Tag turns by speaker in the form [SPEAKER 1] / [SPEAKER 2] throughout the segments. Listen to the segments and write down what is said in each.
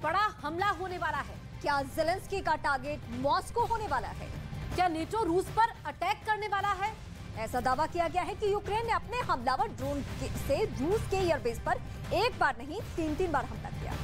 [SPEAKER 1] बड़ा हमला होने वाला है। क्या ज़ेलेंस्की का टारगेट मॉस्को होने वाला है? क्या नेटो रूस पर अटैक करने वाला है? ऐसा दावा किया गया है कि यूक्रेन ने अपने हमलावर ड्रोन से रूस के एयरबेस पर एक बार नहीं 3 बार हमला किया।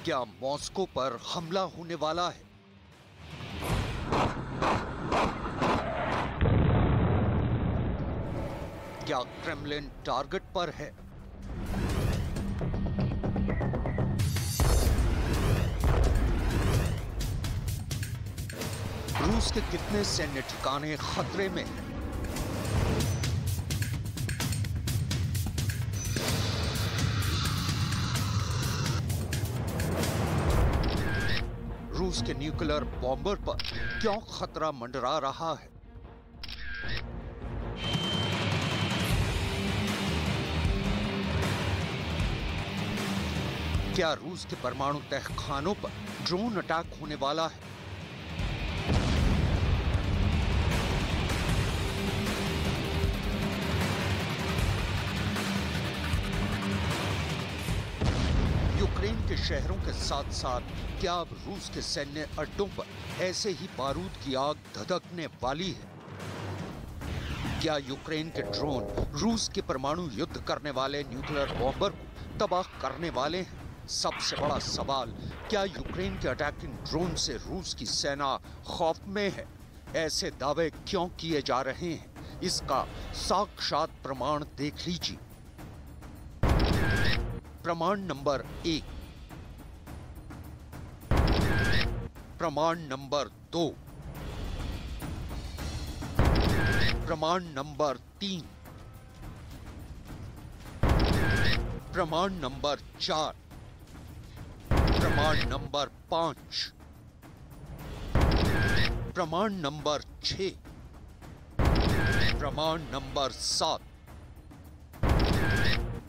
[SPEAKER 2] क्या मॉस्को पर हमला होने वाला है? क्या क्रेमलिन टारगेट पर है? रूस के कितने सैन्य ठिकाने खतरे में हैं? रूस के न्यूक्लियर बॉम्बर पर क्यों खतरा मंडरा रहा है? क्या रूस के परमाणु तहखानों पर ड्रोन अटैक होने वाला है? यूक्रेन के शहरों के साथ साथ क्या अब रूस के सैन्य अड्डों पर ऐसे ही बारूद की आग धधकने वाली है? क्या यूक्रेन के ड्रोन रूस के परमाणु युद्ध करने वाले न्यूक्लियर बॉम्बर को तबाह करने वाले हैं? सबसे बड़ा सवाल, क्या यूक्रेन के अटैकिंग ड्रोन से रूस की सेना खौफ में है? ऐसे दावे क्यों किए जा रहे हैं? इसका साक्षात प्रमाण देख लीजिए। प्रमाण नंबर 1, प्रमाण नंबर 2, प्रमाण नंबर 3, प्रमाण नंबर 4, प्रमाण नंबर 5, प्रमाण नंबर 6, प्रमाण नंबर 7,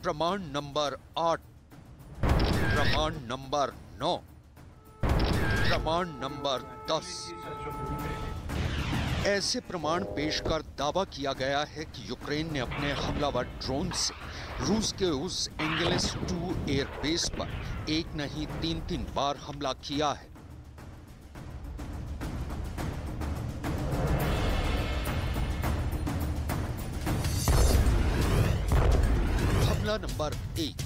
[SPEAKER 2] प्रमाण नंबर 8, प्रमाण नंबर 9, प्रमाण नंबर 10। ऐसे प्रमाण पेश कर दावा किया गया है कि यूक्रेन ने अपने हमलावर ड्रोन से रूस के उस एंगेलिस 2 एयरबेस पर एक नहीं 3 बार हमला किया है। हमला नंबर 1,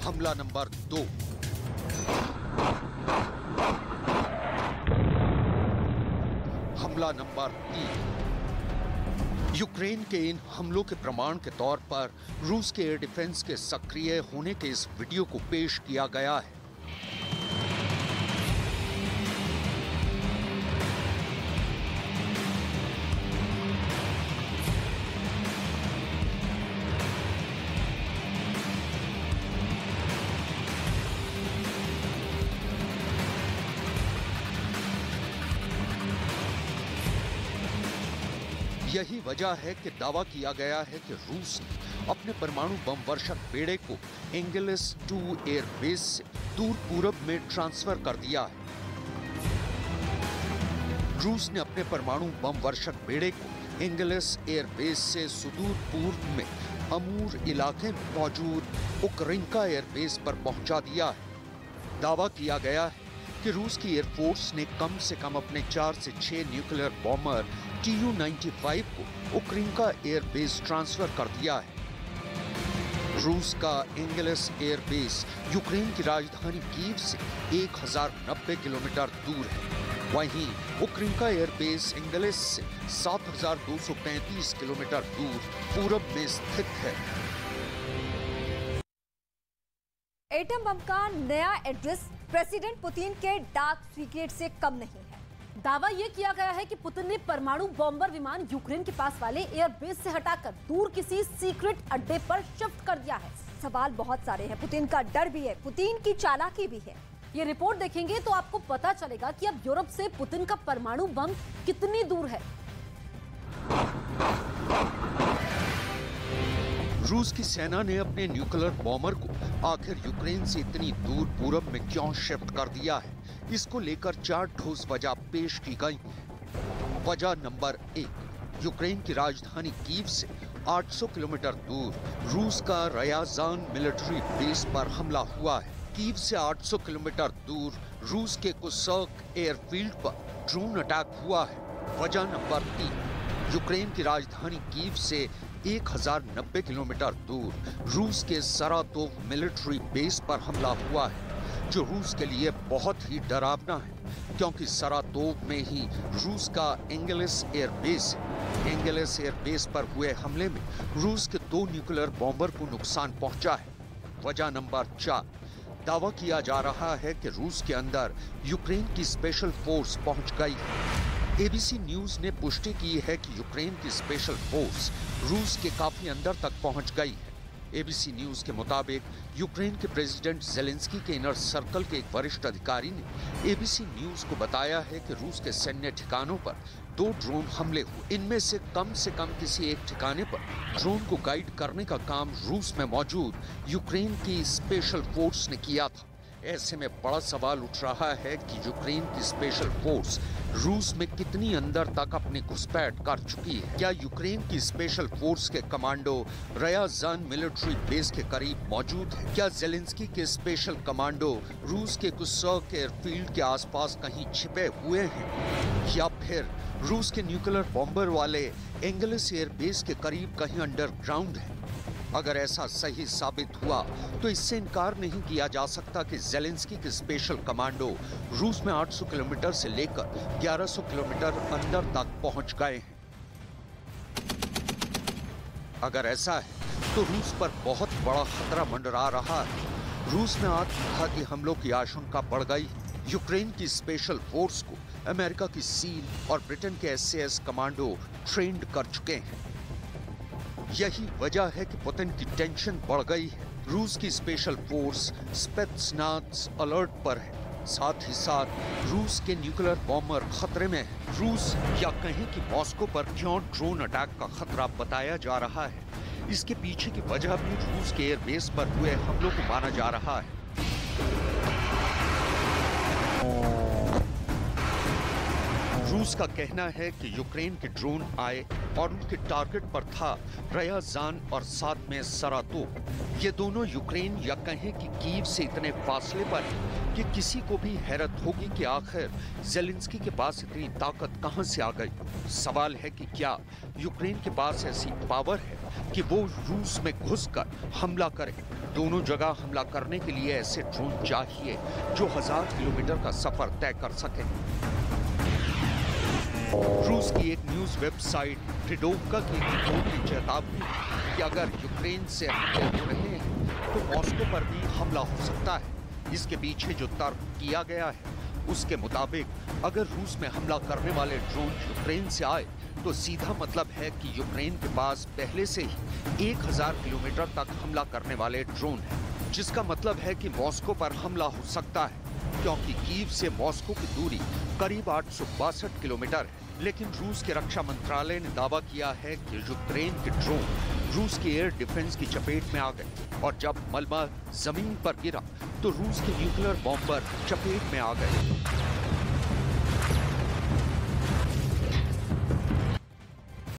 [SPEAKER 2] हमला नंबर 2, हमला नंबर 3। यूक्रेन के इन हमलों के प्रमाण के तौर पर रूस के एयर डिफेंस के सक्रिय होने के इस वीडियो को पेश किया गया है। यही वजह है कि दावा किया गया है कि रूस ने अपने परमाणु बम वर्षक बेड़े को एंगेलिस 2 एयरबेस से दूर पूरब में ट्रांसफर कर दिया है। रूस ने अपने परमाणु बम वर्षक बेड़े को एंगेलिस एयरबेस से सुदूर पूर्व में अमूर इलाके में मौजूद उक्रेनिका एयरबेस पर पहुंचा दिया है। दावा किया गया है कि रूस की एयरफोर्स ने कम से कम अपने 4 से 6 न्यूक्लियर बॉम्बर Tu-95 को उक्रेनिका एयरबेस ट्रांसफर कर दिया है। रूस का एंगेलिस एयरबेस यूक्रेन की राजधानी कीव से 1090 किलोमीटर दूर है। वहीं उक्रेनिका एयरबेस एंगेलिस से 7235 किलोमीटर दूर पूरब में स्थित है।
[SPEAKER 1] एटम बम का नया एड्रेस प्रेसिडेंट पुतिन के डार्क सीक्रेट से कम नहीं है। दावा ये किया गया है कि पुतिन ने परमाणु बॉम्बर विमान यूक्रेन के पास वाले एयरबेस से हटाकर दूर किसी सीक्रेट अड्डे पर शिफ्ट कर दिया है। सवाल बहुत सारे हैं। पुतिन का डर भी है, पुतिन की चालाकी भी है। ये रिपोर्ट देखेंगे तो आपको पता चलेगा कि अब यूरोप से पुतिन का परमाणु बम कितनी दूर है।
[SPEAKER 2] रूस की सेना ने अपने न्यूक्लियर बॉम्बर को आखिर यूक्रेन से इतनी दूर पूरब में क्यों शिफ्ट कर दिया है, इसको लेकर 4 ठोस वजह पेश की गई। वजह नंबर 1, यूक्रेन की राजधानी कीव से 800 किलोमीटर दूर रूस का रयाजान मिलिट्री बेस पर हमला हुआ है। कीव से 800 किलोमीटर दूर रूस के कुर्स्क एयरफील्ड पर ड्रोन अटैक हुआ है। वजह नंबर 3, यूक्रेन की राजधानी कीव से 1090 किलोमीटर दूर रूस के सरातोव मिलिट्री बेस पर हमला हुआ है, जो रूस के लिए बहुत ही डरावना है, क्योंकि सरातोव में ही रूस का एंगेलिस एयरबेस है। एंगेलिस एयरबेस पर हुए हमले में रूस के 2 न्यूक्लियर बॉम्बर को नुकसान पहुंचा है। वजह नंबर 4, दावा किया जा रहा है कि रूस के अंदर यूक्रेन की स्पेशल फोर्स पहुंच गई है। एबीसी न्यूज ने पुष्टि की है कि यूक्रेन की स्पेशल फोर्स रूस के काफी अंदर तक पहुंच गई है। एबीसी न्यूज के मुताबिक यूक्रेन के प्रेसिडेंट जेलेंस्की के इनर सर्कल के एक वरिष्ठ अधिकारी ने एबीसी न्यूज को बताया है कि रूस के सैन्य ठिकानों पर 2 ड्रोन हमले हुए। इनमें से कम किसी एक ठिकाने पर ड्रोन को गाइड करने का काम रूस में मौजूद यूक्रेन की स्पेशल फोर्स ने किया था। ऐसे में बड़ा सवाल उठ रहा है कि यूक्रेन की स्पेशल फोर्स रूस में कितनी अंदर तक अपनी घुसपैठ कर चुकी है। क्या यूक्रेन की स्पेशल फोर्स के कमांडो रयाजान मिलिट्री बेस के करीब मौजूद है? क्या जेलेंस्की के स्पेशल कमांडो रूस के कुर्स्क एयरफील्ड के आसपास कहीं छिपे हुए हैं, या फिर रूस के न्यूक्लियर बॉम्बर वाले एंगेलिस एयरबेस के करीब कहीं अंडरग्राउंड है? अगर ऐसा सही साबित हुआ तो इससे इनकार नहीं किया जा सकता कि जेलेंस्की के स्पेशल कमांडो रूस में 800 किलोमीटर से लेकर 1100 किलोमीटर अंदर तक पहुंच गए हैं। अगर ऐसा है तो रूस पर बहुत बड़ा खतरा मंडरा रहा है। रूस में आत्मघाती हमलों की आशंका बढ़ गई। यूक्रेन की स्पेशल फोर्स को अमेरिका की सील और ब्रिटेन के SAS कमांडो ट्रेंड कर चुके हैं। यही वजह है कि पुतिन की टेंशन बढ़ गई है। रूस की स्पेशल फोर्स स्पेत्सनाज़ अलर्ट पर है। साथ ही साथ रूस के न्यूक्लियर बॉम्बर खतरे में है। रूस या कहें कि मॉस्को पर क्यों ड्रोन अटैक का खतरा बताया जा रहा है, इसके पीछे की वजह भी रूस के एयरबेस पर हुए हमलों को माना जा रहा है। रूस का कहना है कि यूक्रेन के ड्रोन आए और उनके टारगेट पर था रयाजान और साथ में सरातोव। ये दोनों यूक्रेन या कहें कि कीव से इतने फासले पर है कि किसी को भी हैरत होगी कि आखिर जेलेंस्की के पास इतनी ताकत कहां से आ गई। सवाल है कि क्या यूक्रेन के पास ऐसी पावर है कि वो रूस में घुसकर हमला करे। दोनों जगह हमला करने के लिए ऐसे ड्रोन चाहिए जो 1000 किलोमीटर का सफर तय कर सके। रूस की एक न्यूज वेबसाइट रिडोवका की रिपोर्ट में चेतावनी कि अगर यूक्रेन से हमले हो रहे हैं तो मॉस्को पर भी हमला हो सकता है। इसके पीछे जो तर्क किया गया है उसके मुताबिक अगर रूस में हमला करने वाले ड्रोन यूक्रेन से आए तो सीधा मतलब है कि यूक्रेन के पास पहले से ही 1000 किलोमीटर तक हमला करने वाले ड्रोन हैं, जिसका मतलब है कि मॉस्को पर हमला हो सकता है, क्योंकि कीव से मॉस्को की दूरी करीब 862 किलोमीटर है। लेकिन रूस के रक्षा मंत्रालय ने दावा किया है कि यूक्रेन के ड्रोन रूस के एयर डिफेंस की चपेट में आ गए और जब मलबा जमीन पर गिरा तो रूस के न्यूक्लियर बॉम्बर चपेट में आ गए।